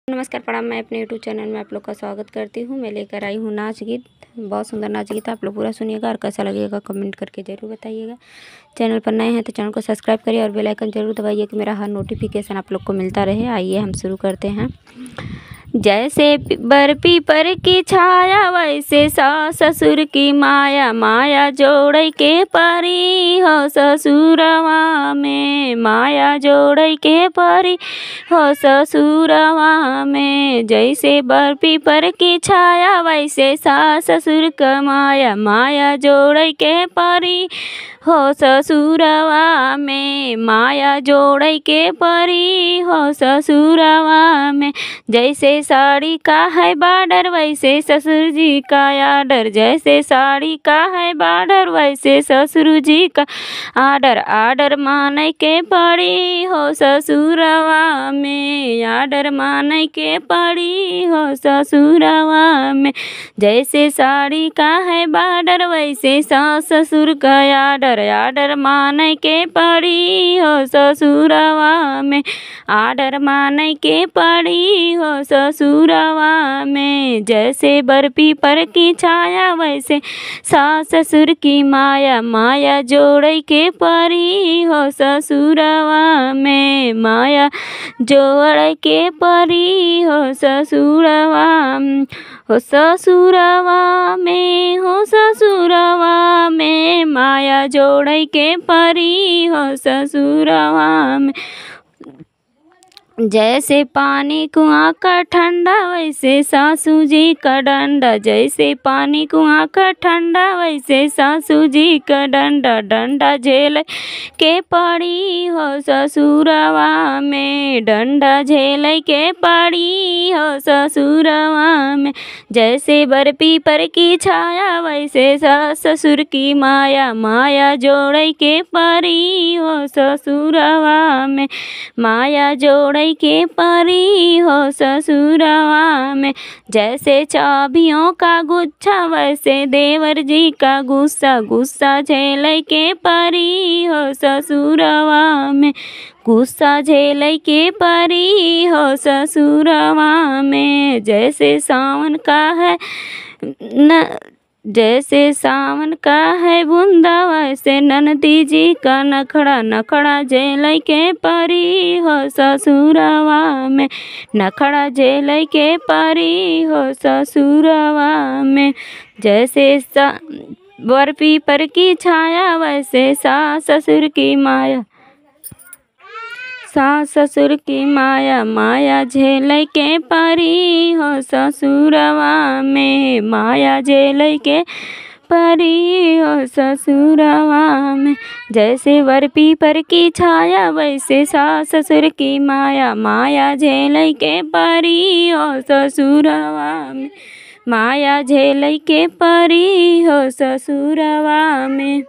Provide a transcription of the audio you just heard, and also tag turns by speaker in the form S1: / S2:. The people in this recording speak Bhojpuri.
S1: नमस्कार प्रणाम। मैं अपने यूट्यूब चैनल में आप लोग का स्वागत करती हूँ। मैं लेकर आई हूँ नाच गीत, बहुत सुंदर नाच गीत। आप लोग पूरा सुनिएगा और कैसा लगेगा कमेंट करके ज़रूर बताइएगा। चैनल पर नए हैं तो चैनल को सब्सक्राइब करिए और बेल आइकन जरूर दबाइए कि मेरा हर नोटिफिकेशन आप लोग को मिलता रहे। आइए हम शुरू करते हैं। जैसे बर्फी पर की छाया वैसे सास ससुर की माया, माया जोड़ के परी हो ससुरवा में, माया जोड़ के परी हो ससुरवा में। जैसे बर्फी पर की छाया वैसे सास ससुर का माया, माया जोड़ के परी हो ससुरवा में, माया जोड़ के परी हो ससुरवा में। जैसे साड़ी का है बॉर्डर वैसे ससुर जी का आर्डर, जैसे साड़ी का है बॉर्डर वैसे ससुर जी का आर्डर, आर्डर माने के पड़ी हो ससुरवा में, आर्डर माने के पड़ी हो ससुरवा में। जैसे साड़ी का है बॉर्डर वैसे सास ससुर का आर्डर, आर्डर माने के पड़ी हो ससुरवा में, आर्डर माने के पड़ी हो ससुरवा में। जैसे बर्फी पर की छाया वैसे सास ससुर की माया, माया जोड़ के परी हो ससुरवा में, माया जोड़ के परी हो ससुरवा हो ससुरवा में, हो ससुरवा में, माया जोड़ के परी हो ससुरवा में। जैसे पानी कुआं का ठंडा वैसे सासू जी का डंडा, जैसे पानी कुआं का ठंडा वैसे सासू जी का डंडा, डंडा झेल के पड़ी हो ससुरवा में, डंडा झेल के पड़ी हो ससुरवा में। जैसे बर्फी पर की छाया वैसे सास ससुर की माया, माया जोड़ के परी हो ससुरवा में, माया जोड़ के परी हो ससुरवा में। जैसे चाबियों का गुच्छा वैसे देवर जी का गुस्सा, गुस्सा झेल के परी हो ससुरवा में, गुस्सा झेल के परी हो ससुरवा में। जैसे सावन का है जैसे सावन का है बूंदा वैसे ननदी जी का नखड़ा, नखड़ा झेल के परी हो ससुरवा में, नखड़ा झेल के परी हो ससुरवा में। जैसे बर्फी पर की छाया वैसे सास ससुर की माया, सास ससुर की माया, माया झेल के परी हो ससुरवा में, माया झेल के परी हो ससुरवा में। जैसे बर्फी पर की छाया वैसे सास ससुर की माया, माया झेल के परी हो ससुरवा में, माया झेल के परी हो ससुरवा में।